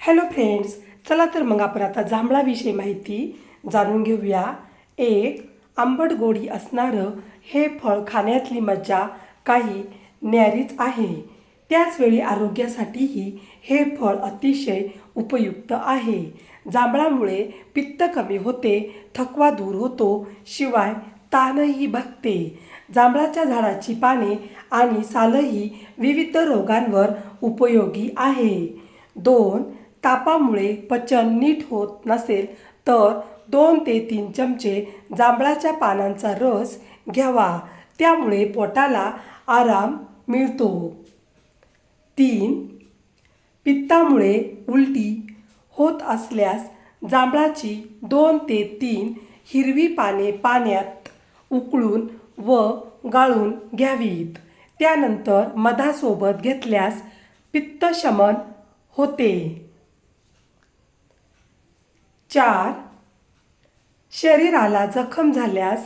Hello friends, चला तर मग आपण आता जांभळाविषयी माहिती जाणून घेऊया. एक आंबट गोडी असणारं हे फळ खाण्यातली मजा काही न्यारीच आहे. त्याचवेळी आरोग्यासाठीही हे फळ अतिशय उपयुक्त आहे. जांभळामुळे पित्त कमी होते, थकवा दूर होतो, शिवाय ताणही भागते. जांभळाच्या झाडाची पाने आणि सालही विविध रोगांवर उपयोगी आहे. 2. तापामुळे पचन नीट होत नसेल तर 2 ते 3 चमचे जांभळाच्या पानांचा रस घ्यावा, त्यामुळे पोटाला आराम मिळतो. 3. पित्तामुळे उलटी होत असल्यास जांभळाची 2 ते 3 हिरवी पाने पाण्यात उकळून व गाळून घ्यावीत. त्यानंतर मधासोबत घेतल्यास पित्तशमन होते. 4. शरीराला जखम झाल्यास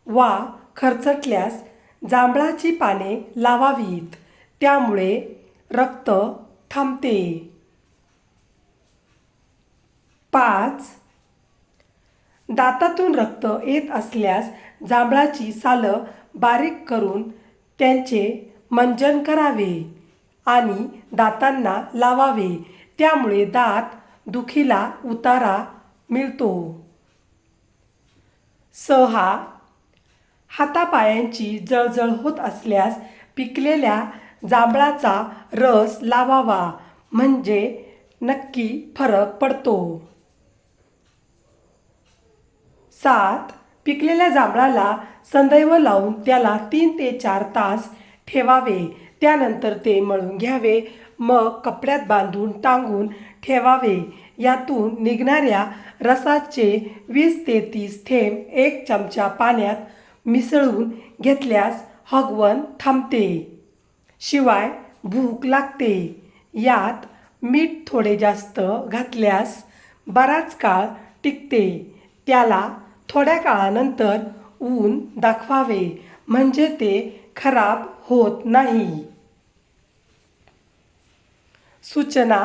वा खरचटल्यास जांभळाची पाने लावावीत, त्यामुळे रक्त थांबते. 5. दातातून रक्त येत असल्यास जांभळाची सालं बारीक करून त्यांचे मंजन करावे आणि दातांना लावावे, त्यामुळे दात दुखीला उतारा मिळतो. 6. हातापायांची जळजळ होत असल्यास पिकलेल्या जांभळाचा रस लावावा, म्हणजे नक्की फरक पडतो. 7. पिकलेल्या जांभळाला संदैव लावून त्याला 3 ते 4 तास ठेवावे, त्यानंतर ते मळून घ्यावे, मग कपड्यात बांधून टांगून ठेवावे. यातून निघणाऱ्या रसाचे 20 ते 30 थेंब 1 चमचा पाण्यात मिसळून घेतल्यास हगवण थांबते, शिवाय भूक लागते. यात मीठ थोडे जास्त घातल्यास बराच काळ टिकते. त्याला थोड्या काळानंतर ऊन दाखवावे, म्हणजे ते खराब होत नाही. सूचना: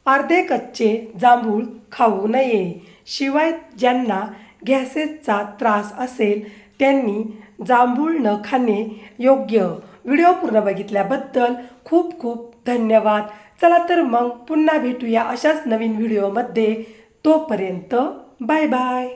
अर्धे कच्चे जांभूळ खाऊ नये. शिवाय ज्यांना गॅसेसचा त्रास असेल त्यांनी जांभूळ न खाणे योग्य. व्हिडिओ पूर्ण बघितल्याबद्दल खूप खूप धन्यवाद. चला तर मग पुन्हा भेटूया अशाच नवीन व्हिडिओमध्ये. तोपर्यंत बाय बाय.